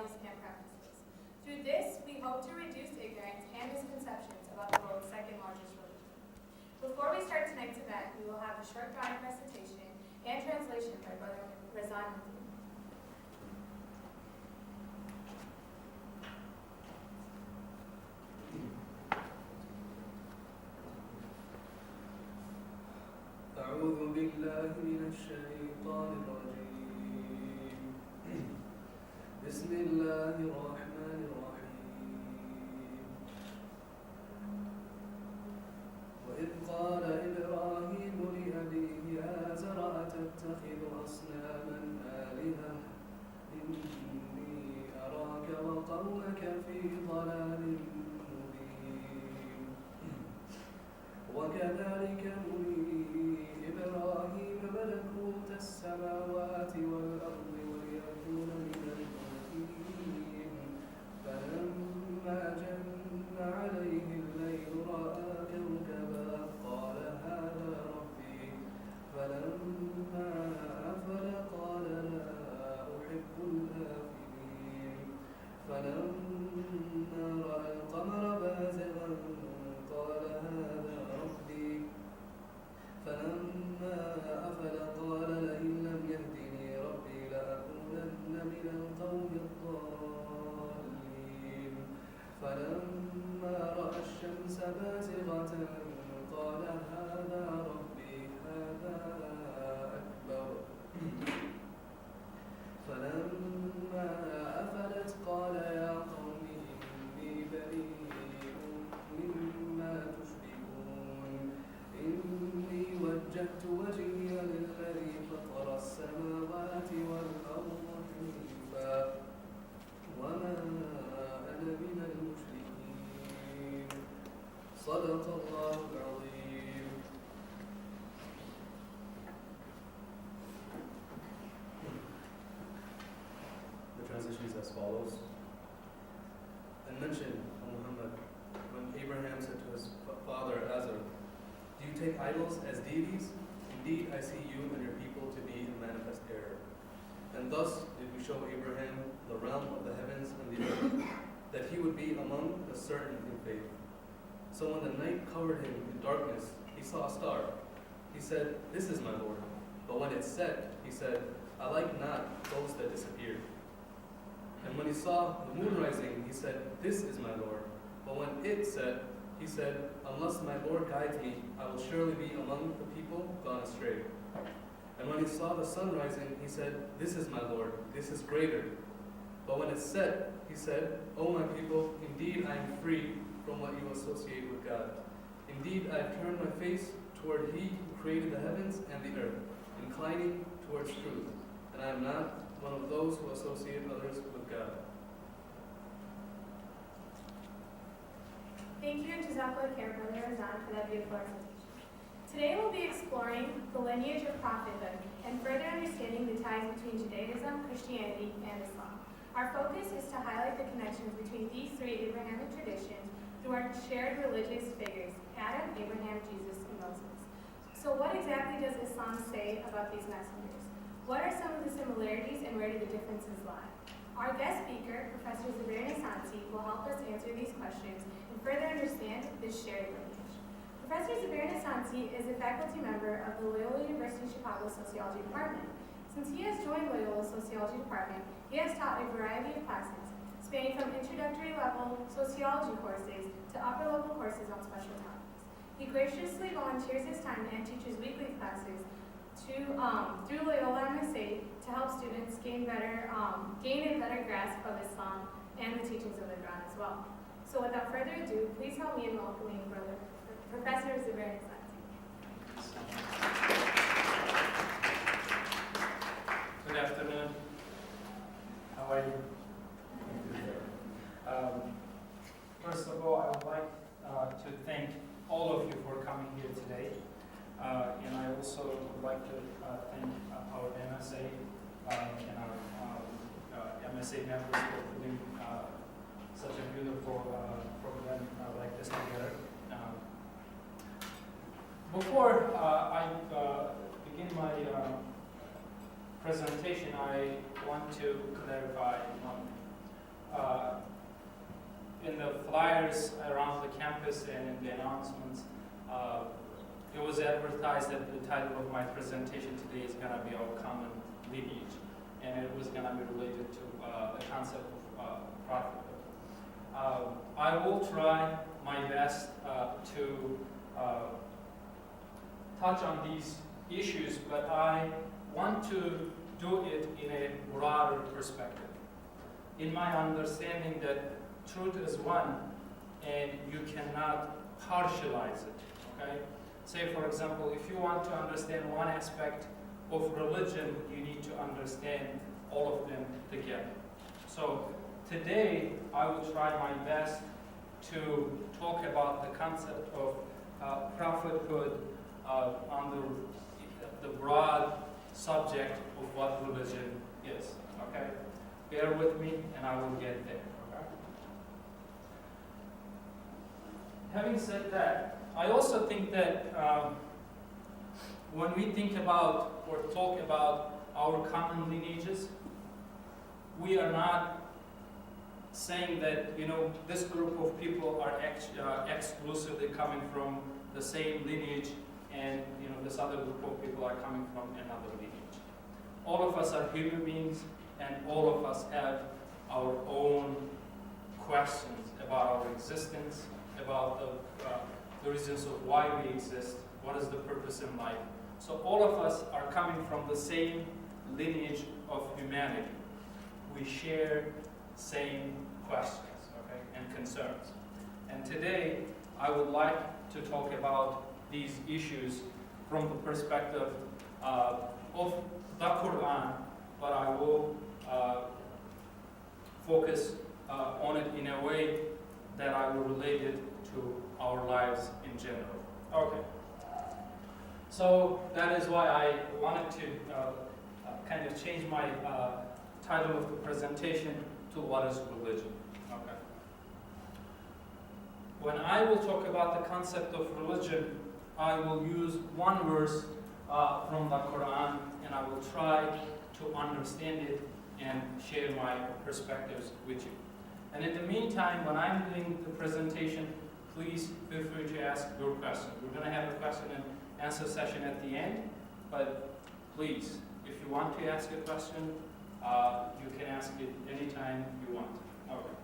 values, and practices. Through this, we hope to reduce ignorance and misconceptions about the world's second largest religion. Before we start tonight's event, we will have a short guided presentation and translation by Brother Razan. أعوذ بالله من الشيطان الرجيم بسم الله الرحمن الرحيم وإذ قال إبراهيم لأبيه آزر أتتخذ أصناما آلهة إني أراك وقومك في ضلال مبين وكذلك نري إبراهيم ملكوت السماوات والأرض وليكون من الموقنين فلما جن عليه الليل رأى كوكبا قال هذا ربي فلما أفل قال لا أحب الآفلين فلما رأى القمر بازغا قال هذا ربي فلما أفل قال لئن لم يهدني ربي لأكونن من القوم الضالين فلما رأى الشمس بازغة قال هذا ربي هذا أكبر فلما أفلت قال يا قوم إني بريء مما تشركون إني وجهت وجهي للذي فطر السماوات والأرض حنيفا وما أنا من المشركين صدق الله العظيم. The translation is as follows. And mention, O Muhammad, when Abraham said to his father Azar, do you take idols as deities? Indeed, I see you and your people to be in manifest error. And thus did we show Abraham the realm of the heavens and the earth, that he would be among the certain in faith. So when the night covered him in darkness, he saw a star. He said, this is my Lord. But when it set, he said, I like not those that disappeared. And when he saw the moon rising, he said, this is my Lord. But when it set, he said, unless my Lord guides me, I will surely be among the people gone astray. And when he saw the sun rising, he said, this is my Lord, this is greater. But when it set, he said, O my people, indeed I am free from what you associate with God. Indeed I have turned my face toward He who created the heavens and the earth, inclining towards truth. And I am not one of those who associate others with God. Thank you, and Jazakallah khair, Brother Razan, for that beautiful presentation. Today we'll be exploring the lineage of prophethood and further understanding the ties between Judaism, Christianity, and Islam. Our focus is to highlight the connections between these three Abrahamic traditions through our shared religious figures, Adam, Abraham, Jesus, and Moses. So what exactly does Islam say about these messengers? What are some of the similarities and where do the differences lie? Our guest speaker, Professor Zubair Nasansi, will help us answer these questions and further understand this shared lineage. Professor Zubair Nasansi is a faculty member of the Loyola University Chicago Sociology Department. Since he has joined Loyola's Sociology Department, he has taught a variety of classes, spanning from introductory level sociology courses to upper level courses on special topics. He graciously volunteers his time and teaches weekly classes through Loyola MSA to help students gain a better grasp of Islam and the teachings of the Quran as well. So without further ado, please help me in welcoming Professor Zubair Nasansi. Good afternoon. How are you? First of all, I would like to thank all of you for coming here today. And I also would like to thank our MSA and our MSA members for putting such a beautiful program like this together. Before I begin my presentation, I want to clarify one thing. flyers around the campus and in the announcements, it was advertised that the title of my presentation today is going to be our common lineage, and it was going to be related to the concept of prophethood. I will try my best to touch on these issues, but I want to do it in a broader perspective. In my understanding that truth is one, and you cannot partialize it, okay? Say, for example, if you want to understand one aspect of religion, you need to understand all of them together. So today, I will try my best to talk about the concept of prophethood under the broad subject of what religion is, okay? Bear with me, and I will get there, okay? Having said that, I also think that when we think about or talk about our common lineages, we are not saying that, you know, this group of people are exclusively coming from the same lineage, and, you know, this other group of people are coming from another lineage. All of us are human beings, and all of us have our own questions about our existence, about the reasons of why we exist, what is the purpose in life. So all of us are coming from the same lineage of humanity. We share same questions, okay, and concerns. And today, I would like to talk about these issues from the perspective of the Quran, but I will focus on it in a way that I will relate it to our lives in general. Okay. So that is why I wanted to kind of change my title of the presentation to what is religion. Okay. When I will talk about the concept of religion, I will use one verse from the Quran, and I will try to understand it and share my perspectives with you. And in the meantime, when I'm doing the presentation, please feel free to ask your questions. We're going to have a question and answer session at the end, but please, if you want to ask a question, you can ask it anytime you want. Okay.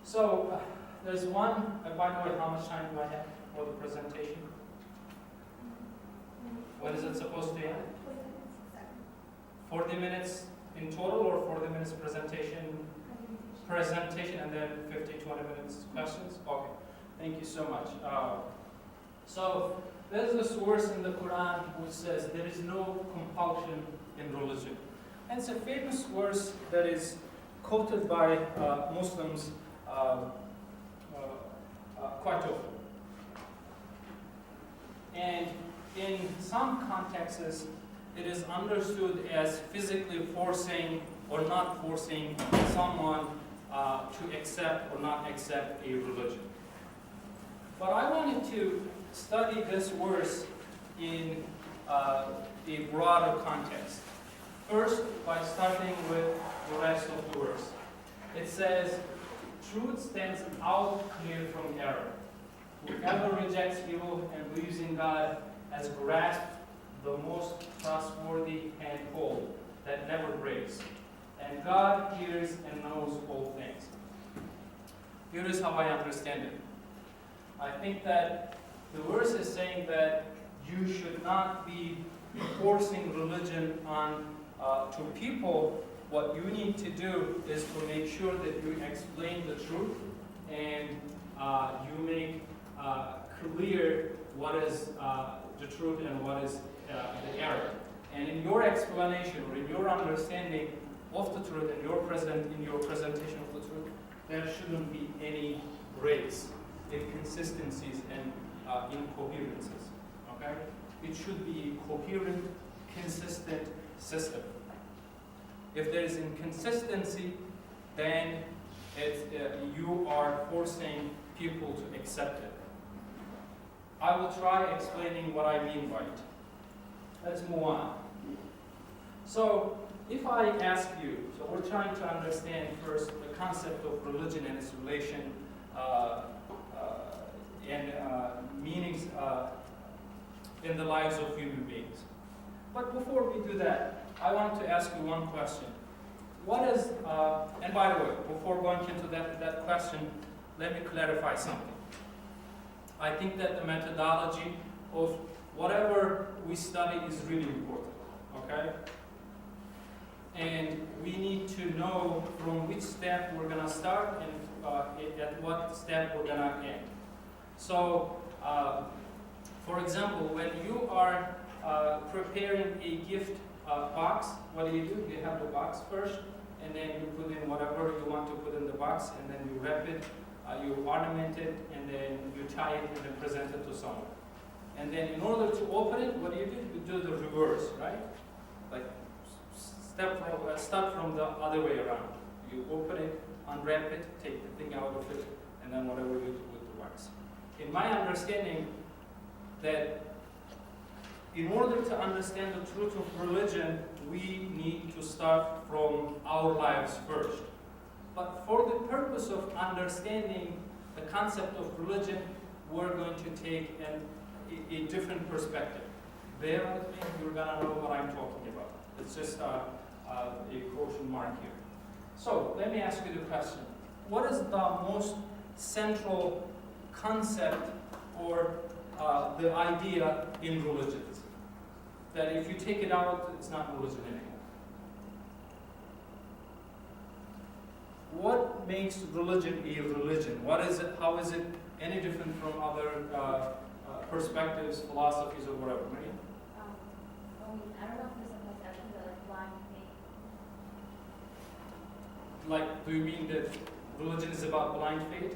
So, there's one, by the way, how much time do I have for the presentation? When is it supposed to end? 40 minutes in total, or 40 minutes presentation, and then 15, 20 minutes questions? Okay, thank you so much. So there's this verse in the Quran which says there is no compulsion in religion. And it's a famous verse that is quoted by Muslims quite often. And in some contexts, it is understood as physically forcing or not forcing someone to accept or not accept a religion. But I wanted to study this verse in a broader context. First, by starting with the rest of the verse. It says, "Truth stands out clear from error. Whoever rejects evil and believes in God has grasped the most trustworthy handhold that never breaks. And God hears and knows all things." Here is how I understand it. I think that the verse is saying that you should not be forcing religion on to people. What you need to do is to make sure that you explain the truth and you make clear what is the truth and what is the error. And in your explanation or in your understanding of the truth and in your presentation of the truth, there shouldn't be any breaks, inconsistencies, and incoherences. Okay? It should be a coherent, consistent system. If there is inconsistency, then you are forcing people to accept it. I will try explaining what I mean by it. Let's move on. So, if I ask you, so we're trying to understand first the concept of religion and its relation and meanings in the lives of human beings. But before we do that, I want to ask you one question. What is, and by the way, before going into that question, let me clarify something. I think that the methodology of whatever we study is really important, okay? And we need to know from which step we're going to start and at what step we're going to end. So, for example, when you are preparing a gift box, what do? You have the box first, and then you put in whatever you want to put in the box, and then you wrap it, you ornament it, and then you tie it and then present it to someone. And then in order to open it, what do? You do the reverse, right? Like start from the other way around. You open it, unwrap it, take the thing out of it, and then whatever you do with the box. In my understanding, that in order to understand the truth of religion, we need to start from our lives first. But for the purpose of understanding the concept of religion, we're going to take a different perspective. Bear with me, you're going to know what I'm talking about. It's just a quotation mark here. So, let me ask you the question. What is the most central concept or the idea in religions? That if you take it out, it's not religion anymore. What makes religion a religion? What is it? How is it any different from other perspectives, philosophies, or whatever? Right? I don't know if there's a conception, but like blind faith. Like, do you mean that religion is about blind faith?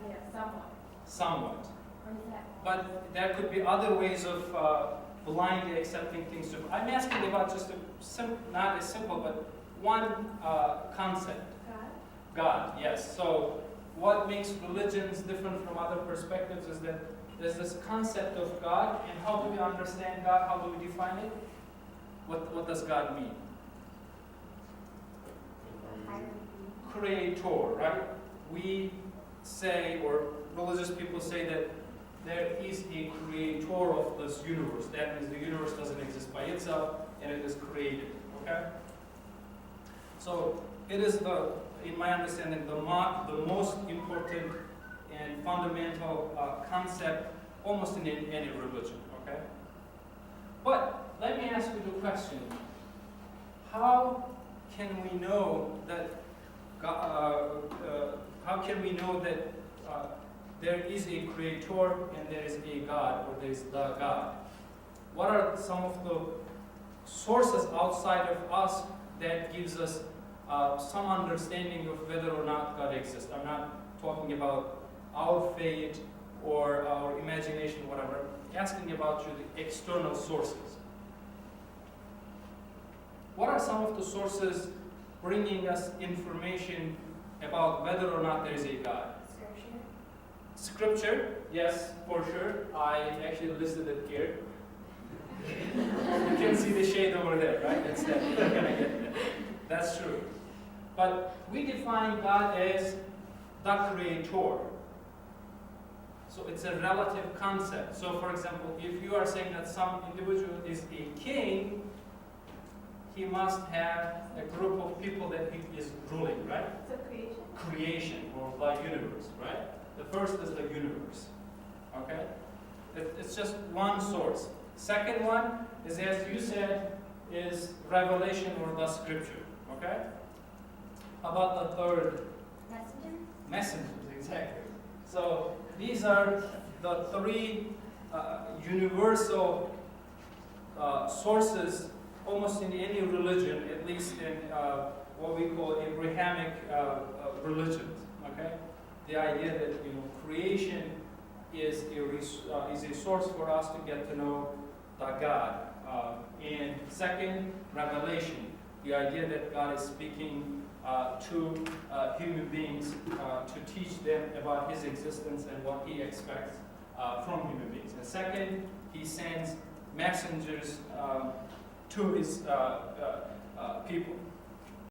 Yeah, somewhat. Somewhat. Or is that? But there could be other ways of blindly accepting things. I'm asking about just not a simple, but one concept. God? God, yes. So what makes religions different from other perspectives is that there's this concept of God, and how do we understand God? How do we define it? What does God mean? Creator, right? We say, or religious people say, that there is a creator of this universe. That means the universe doesn't exist by itself, and it is created. Okay? So it is in my understanding, the most important and fundamental concept almost in any religion. Okay? But let me ask you the question: how can we know that there is a creator and there is a God, or there is the God? What are some of the sources outside of us that gives us some understanding of whether or not God exists? I'm not talking about our faith or our imagination, whatever. I'm asking about the external sources. What are some of the sources bringing us information about whether or not there is a God? Scripture, yes, for sure. I actually listed it here. You can see the shade over there, right? That's that. You're gonna get that. That's true. But we define God as the creator. So it's a relative concept. So for example, if you are saying that some individual is a king, he must have a group of people that he is ruling, right? So creation? Creation, or the universe, right? The first is the universe, okay? It's just one source. Second one is, as you said, is revelation or the scripture, okay? How about the third? Messenger? Messengers, exactly. So these are the three universal sources almost in any religion, at least in what we call Abrahamic religions, okay? The idea that creation is a source for us to get to know the God. And second, revelation, the idea that God is speaking to human beings to teach them about His existence and what He expects from human beings. And second, He sends messengers to His people.